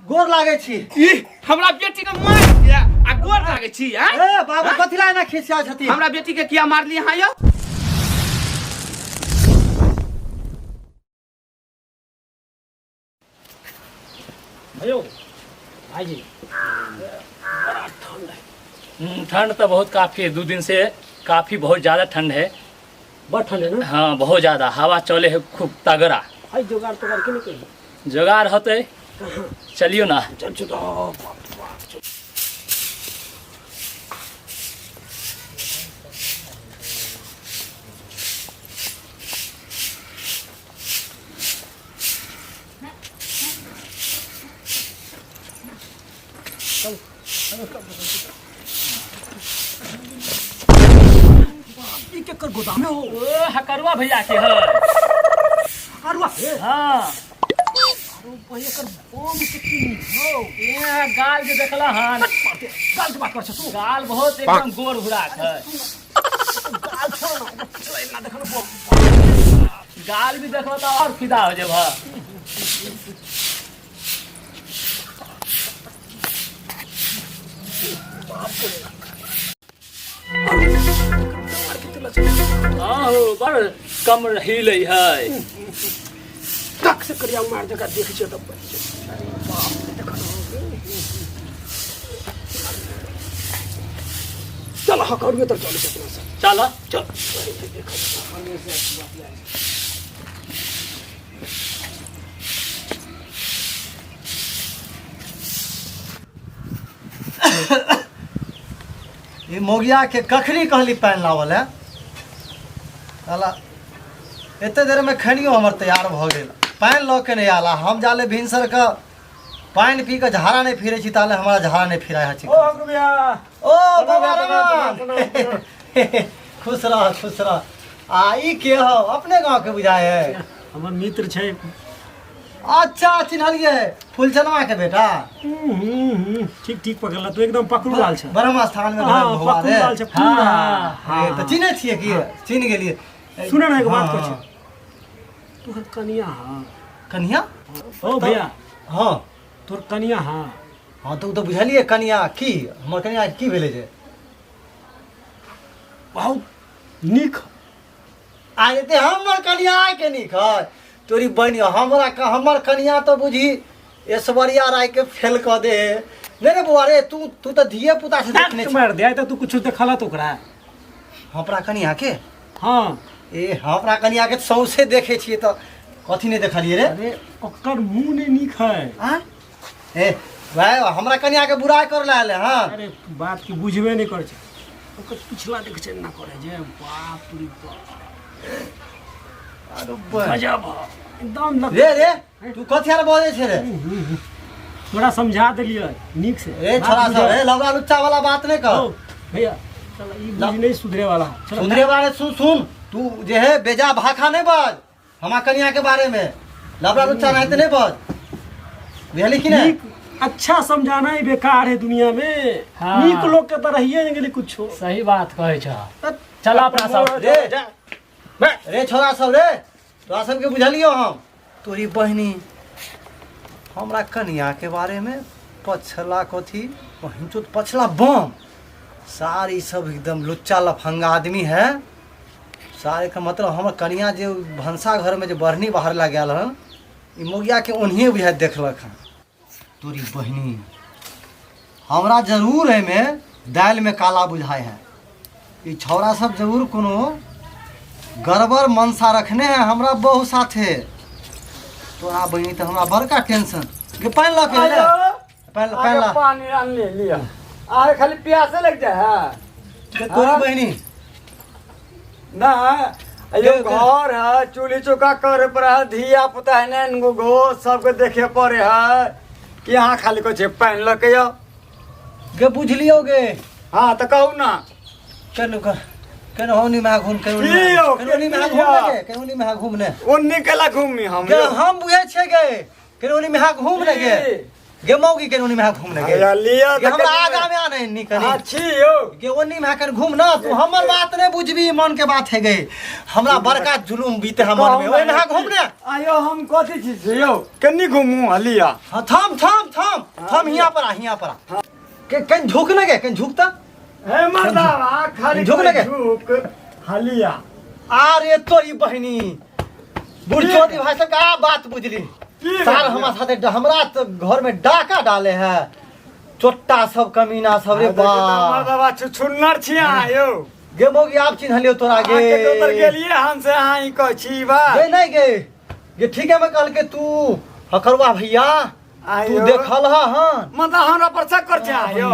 गोर लागे छी। हमरा बेटी के मार दिया आ गोर लागे छी। ए बाबू कथि ला एना खिसिया छथि? हमरा बेटी के किया मारली हां यो? अयो आइए। बड़ा ठंड है। ठंड तो बहुत काफ़ी है, 2 दिन से काफ़ी बहुत ज़्यादा ठंड है। बहुत ठंड है ना? हाँ बहुत ज़्यादा हवा चले है खूब तगड़ा। भाई जुगाड़ तो करके नहीं कही। जुगाड़ होते चलियो ना। चल चुका। के कर गोदाम में हो। ओ हकरुआ भैया के है। हकरुआ? हाँ। अरे भैया कर बम के की हो। ये गाल जो देखला हां। गाल के बात कर तू। गाल बहुत एकदम गोर भुराक है। गाल छोड़ ना देखो बम। गाल भी देखो तो और फिदा हो जाबा। हाँ हो बड़ कम हिले है। तक से करिया मार जगह देख छ तब। अरे बाप रे देखो। चल हकड़ियो तो चल सकना से। चल चल देखो हमें से अच्छी बात है। ये मोगिया के कखरी कहली पानि लावल है। साला एते देर में खनियो हमर तैयार भ गेल। पानि ल के नहीं आला। हम जाले भिनसर का पानि पी के झाड़ा नहीं फिरे छी ताले हमारा झाड़ा नहीं फिराया है। ओ हकड़िया। ओ बाबा रमन। खुश रह। आ ई के हो? अपने गांव के बुझाए है। हमर मित्र छै। अच्छा चिन्हलिए फूलचनवा के बेटा। ठीक ठीक पकड़ला तू एकदम पकड़ू लाल छ। ब्रह्म स्थान में हाँ, भगवान पकड़ू है। लाल छ पूरा। हाँ, तो चिन्हे छिए कि चिन्ह गेलिए। सुन ना एक बात हाँ, कर तू कनिया हां। कन्या? ओ भैया हाँ तोर कनिया हां। हाँ तो बुझलिए कन्या की हमर कन्या की भेले जे? बहुत निक। आरे ते हमर कन्या के निक है। तोरी बहनी हमर कन्या तो बुझी ऐश्वर्या राय के फेल क दे। नहीं रे बुआ रे तू तो धिये पुता से देखने तू मार दे तो तू कुछ देखला तो ओकरा। हमरा कन्या के? हां ए हमरा कन्या के सौसे देखे छिए तो कथी नहीं देखलिए रे? अरे ओकर मुंह नहीं निक है। हां ए भाई हमरा कन्या के बुराई कर लाले। हां अरे तू बात की बुझबे नहीं कर छ। ओकर पिछला देख छ ना करे जे बाप रे बाप। अरे बा गजब एकदम लग। रे तू कथी आर बोले छे रे? थोड़ा समझा देलिए निक से। ए छोरा सब ए लवड़ा लुच्चा वाला बात नहीं कर। भैया चल ई बुझ नहीं सुधरे वाला। सुधरे वाले सुन तू जे है बेजा भाखा नहीं बज हमार कन्या के बारे में। लवड़ा लुच्चा नहीं तो नहीं बज बुझली कि नहीं? अच्छा समझाना ही बेकार है दुनिया में। हाँ। निक लोग के तरह ही नहीं कुछ। सही बात कहे छ। चल अपना सब रे छोरा सब रे तोरा सबके बुझलियो हम। तोरी बहनी हमरा कन्या के बारे में पछला कथी पहुँचो पछला बम सारी सब एकदम लुच्चा लफंगा आदमी है। सारे का मतलब हमर कन्या जो भंसा घर में जो बरनी बाहर ला गया हन ई मोगिया के उन्हीं बुझा देखलक हन। तोरी बहनी हमरा जरूर है में दाल में काला बुझाए है। ई छौरा सब जरूर कोनो गड़बड़ मनसा रखने हैं हमरा बहु साथे। तोरा बहनी तो हमरा बड़का टेंशन के पानी ला के ले पानी ला पानी आन ले लिया। आरे खाली प्यासे लग जाए है। के तोरी बहनी ना ये घर है चूल्ही चौका करे पर है धिया पुता है ने गो सबके देखे पड़े है कि यहाँ खाली कुछ पानी लके यो के बुझलियोगे। हाँ तो कहू ना केनु कर केनु होनी में घूम केनु होनी में घूमने केनु होनी में घूमने उन्नी केला घूमी हम के हम बुझे छे गे केनु होनी में घूमने गे। गे मौगी के ओनी में घूमने गे अरे लिया गे हमरा आगा में आने नहीं कनी अच्छी हो गे ओनी में कन घूम ना तू हमर बात नहीं बुझबी मन के बात है गे हमरा बड़का जुलूम बीते हमर में ओए में घूमने आयो हम कथी चीज से यो कन्नी घूमू हलिया हां थम हिया पर आ के कन झुक न गे कन झुकता हे मर्दावा खाली झुक लगे। झुक हलिया अरे तोरी बहिनी बुढ़चोदी भाई सब का बात बुझली की सार हमारा साथे हमरा तो घर में डाका डाले है चोट्टा सब कमीना सब रे बा मर्दावा छुन्नर छी आयो गे मौगी आप चिन्हलियो तोरा गे आके तो उतर गेलिए हम से हां ई कह छी बा गे नहीं गे ठीक है मैं कल के तू हकरवा भैया तू आयो देखल हां मतलब हमरा पर शक कर छी आयो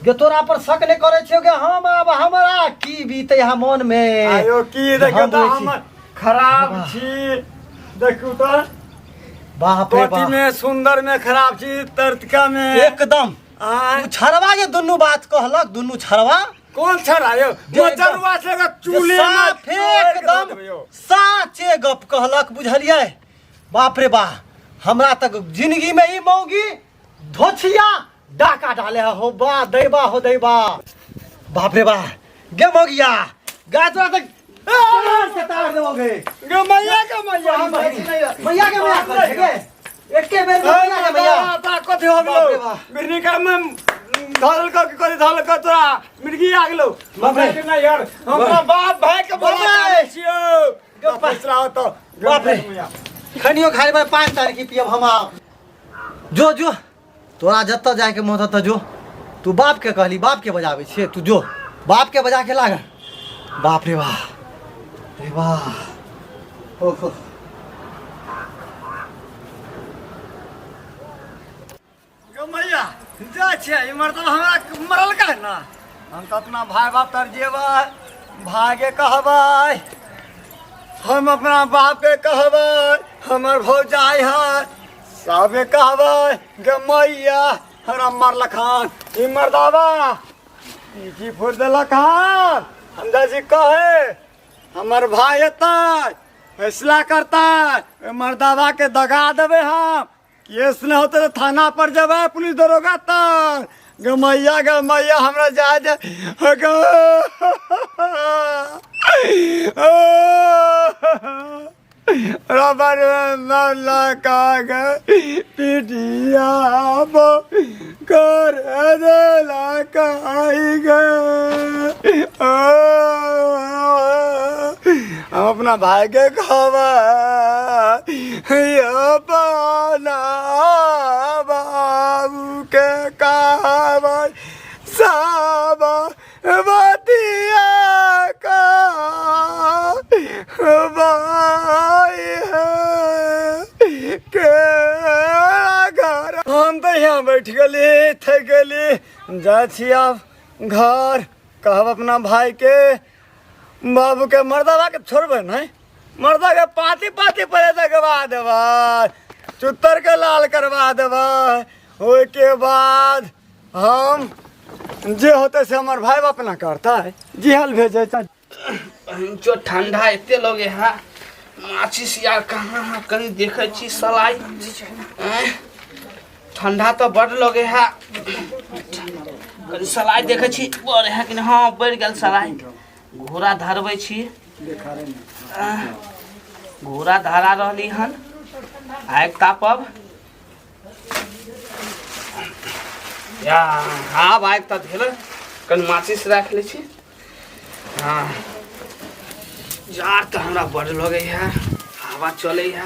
गे तोरा पर शक नहीं करे छियो गे हम अब हमरा की बीते है मन में आयो की देखो हम तो बोलै छी। हम खराब छी देखू तो बाप रे पति बाप में सुंदर में खराब छी तर्तिका में एकदम आय तू छरवा ये दुन्नु बात कहलक दुन्नु छरवा कौन छर आयो मोचरवा से चूल्हे में साफ एकदम साचे गप कहलक बुझलिए बाप रे बा हमरा तक जिंदगी में ही मौगी धोछिया डाका डाले हो बा दैबा बाप रे बा गे मौगिया गाय तोरा तक सतार देबोगे गे मैया के मैया मैया के मैया कर गे एके बेर में मैया के मैया ता कथि हो बाप रे गेलो बा। बिरनी का में धरल का कथि धरल का तोरा मिर्गी आ गेलो बाप रे। के ना यार हमरा बाप भाई के बोला बाप रे। छियो गे गे पसरा तो बाप रे। खनियो खाए में 5 तारीख की पियब हम जो तोरा जत्ता जाए के मोह त जो तू बाप के कहली बाप के बजावे छे तू जो बाप के बजा के लाग बाप रे वाह ओहो गे मैया जा छिया ई मर्द हमरा मरल का है ना हम तो अपना भाई बाप तर जेबा भागे कहबै हम अपना बाप के कहबै हमर भौजाई है सबे कहबै गे मैया हमरा मरल खान ई मर्दावा जी फोड़ देलक खान हम जी कहे हमर भाई एतै फैसला करता मर्दावा के दगा देबै हम केस नहीं होते तो थाना पर जब पुलिस दरोगा तक गे मैया हमरा जा रबर मरला का पिटिया कर देला काई गे हम अपना भाई के खबर अपना बाबू के काबर सब बतिया का भाई है के घर हम तो यहाँ बैठ गली थे गली जा छी अब घर कहब अपना भाई के बाबू के मर्दावा के छोड़बे नहीं मर्दा के पाती परे लगवा देबा चुत्तर के लाल करवा देबा ओइ के बाद हम जे होते से हमार भाई बाप ना करता है जी हाल भेजे जो ठंडा एते लगे है माचिस यार कहाँ है कहीं देखे छी सलाई ठंडा तो बड़ लगे है कहीं सलाई देखे छी बड़े है कि हाँ बढ़ गल सलाई घोड़ा धरबै छी घोड़ा धरा रहली हन आग तापब या हाँ आग त धेल कनि माचिस राख ले छी हाँ जार तो हमरा बड़ लगे है हवा चले है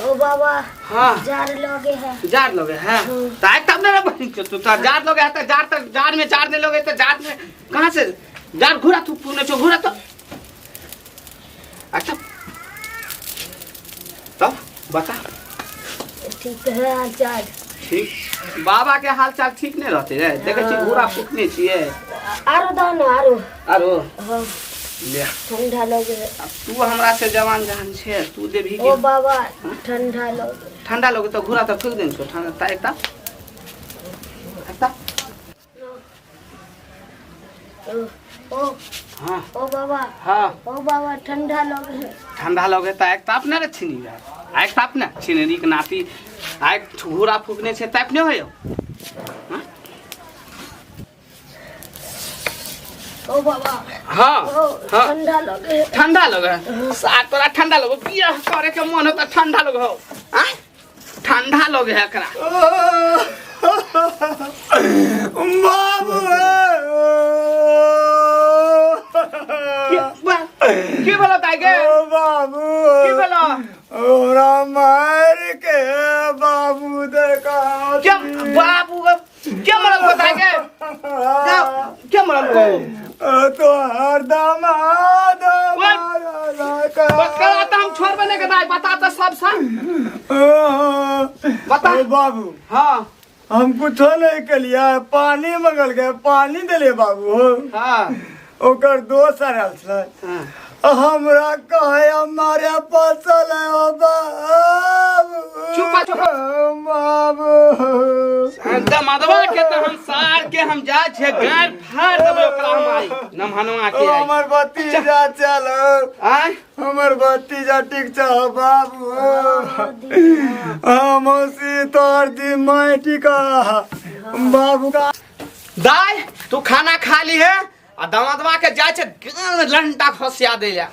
ओ बाबा हाँ जार लगे है जार लगे है तो आग तब ना बनी तू तो जार लगे है तो जार में जार नहीं लगे तो जार में कहाँ से जार घुरा तू पुणे चो घुरा तो अच्छा तब बता ठीक है आचार ठीक बाबा के हाल चाल ठीक नहीं रहते रे देखे छी घुरा फूकने छिए आरो दान आरो आरो हाँ, ले ठंडा लगे है अब तू हमरा से जवान जहान छे तू देबी ओ के बाबा ठंडा लगे ठंडा लगे तो घुरा तो फूक देन छो ठंडा ता एकता ओ हाँ ओ बाबा हाँ ओ बाबा ठंडा लगे है ठंडा लगे तो एकता अपने रे छिनी यार आइ ताप ने छिनरी के नाती आइ घूरा फूकने से ताप नहीं हो ओ बाबा हाँ ओ हाँ ठंडा लगे ठंडा लगे साथ तोरा ठंडा लगे बियाह करे के मन होता ठंडा लगे हो हाँ ठंडा लगे है एकरा बाबू की बोलो ताइगे बाबू की बोलो ओरा मार के बाबू देखा क्या बाबू क्या मरल को ताइगे क्या मरल को तो हर दामाद बकरा तो हम छोड़ बने के दाई बता तो सब सा बता बाबू हाँ हम कुछ नहीं के लिया पानी मंगल गए पानी दिले बाबू हाँ ओकर दोसर आयल छलै हमरा कहे हमारे फसल है ओ बाबू चुपा चुपा बाबू दमदवा के तो हम सार के हम जा छे गाय फाड़ देबे ओकरा हम आई नमहनवा के आई हमर भतीजा चलो आय हमर भतीजा ठीक छ बाबू हम तोर दी माटी का बाबू का दाई तू खाना खा ली है आ दमदवा के जा छे लंटा खसिया दे जा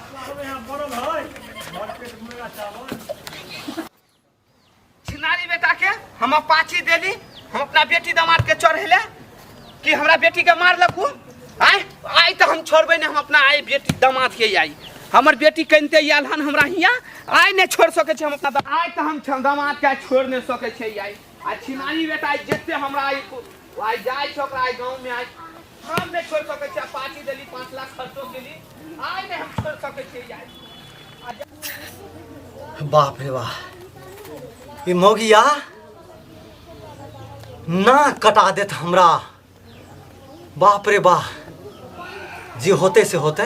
छिनारी बेटा के हम पाची देली हम अपना बेटी दामाद के चढ़ेले कि हमरा बेटी के मार लखू आय आई तो हम छोड़बे ने हम अपना आई बेटी दामाद के आई हमर बेटी कनते आयल हन हमरा हिया आय ने छोड़ सके छे हम अपना आय तो हम दामाद के छोड़ ने सके छे आई आ छिनारी बेटा जत्ते हमरा आई जाय छ ओकरा आई गांव में आई हम ने छोड़ सके छे पाची देली 5 लाख खर्चो केली आय ने हम छोड़ सके छे आई बाप रे वाह ये मोगिया ना कटा देत हमरा बाप रे वाह जी होते से होते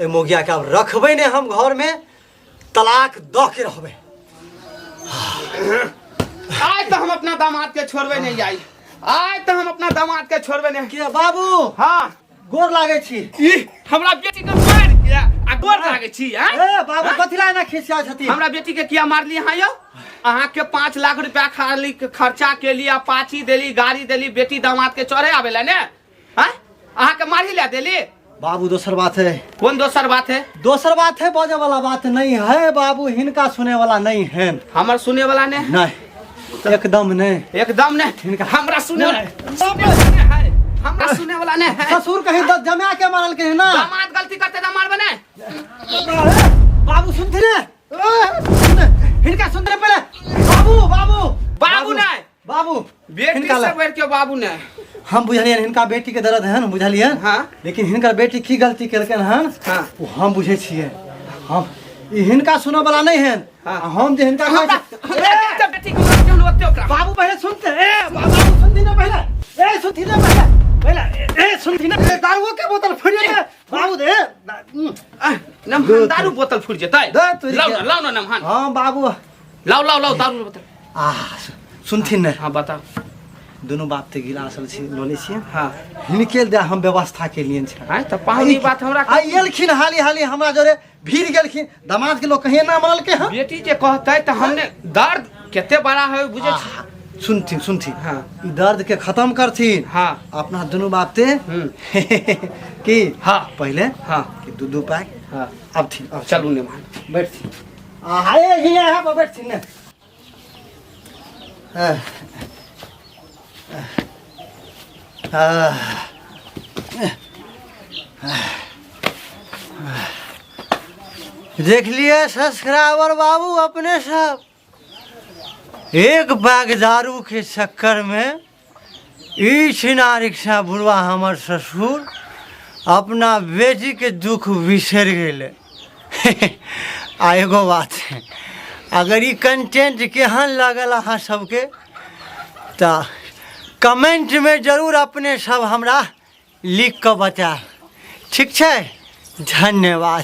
ए मोगिया के अब रखबे ने हम घर में तलाक द के रहबे आज तो हम अपना दामाद के छोड़बे नहीं आई आज तो हम अपना दामाद के छोड़बे नहीं के बाबू हाँ गोर लागे छी ई हमरा बेटी के मार किया आ गोर लागे छी हां ए बाबू कथिला ना खिसिया छथि हमरा बेटी के किया मारली हां यो अहाँ के 5 लाख रुपया खाली खर्चा के लिए पाची देली गाड़ी देली बेटी दामाद के चढ़े आवेला ने हां अहाँ के मारी ला देली बाबू दोसर बात है कौन दोसर बात है बजे वाला बात नहीं है बाबू हिनका सुने वाला नहीं है हमर सुने वाला ने नहीं एकदम नहीं एकदम ने हमरा सुने वाला है हमरा सुने वाला ने है ससुर कहीं तो जमा के मारल के है ना दामाद गलती करते तो मार बने बाबू सुनते ने हिनका सुनते पहले बाबू बाबू बाबू नहीं बाबू बेटी से बढ़ के बाबू नहीं हम बुझलिए हिनका बेटी के दर्द है ना बुझलिए हाँ लेकिन हिनकर बेटी की गलती केलकन हन हाँ वो हम बुझे छिए हम ई हिनका सुने वाला नहीं है हाँ। हम जे हिनका बेटी को क्यों होते ओकरा बाबू पहले सुनते बाबू सुनती ना पहले सुनती ना पहले सुनती ना दारू के बोतल फुट जाए बाबू दे नमहन दारू बोतल फुट जेतै दे तोरी के। लाओ ना नमहन हां बाबू लाओ दारू बोतल सुनथिन ने हाँ बताओ दोनों बाप ते गिलास छी लोले छी हाँ हिनके दे हम व्यवस्था के लिए छै हां त पाहुनी बात हमरा आई एलखिन हाली हमरा जोरे भीड़ गेलखिन दामाद के लोग कहिए ना मानल के हम बेटी जे कहतै त हमने दर्द केते बड़ा है बुझे छी सुनथिन हाँ ई दर्द के खत्म करथिन हाँ अपना दोनों बाप ते की हाँ पहले हाँ कि दूध पैक हाँ अब थी अब चलू ने मान बैठथिन हाय हिया है पर बैठथिन ने देख लिए सब्सक्राइबर बाबू अपने सब एक बैग दारू के चक्कर में ई छिना रिक्शा बुढ़वा हमर ससुर अपना बेटी के दुख बिसर गए आ एगो बात है अगर ई कंटेंट केहन लगल अहाँ सबके तो कमेंट में जरूर अपने सब हमरा लिख के बता ठीक है धन्यवाद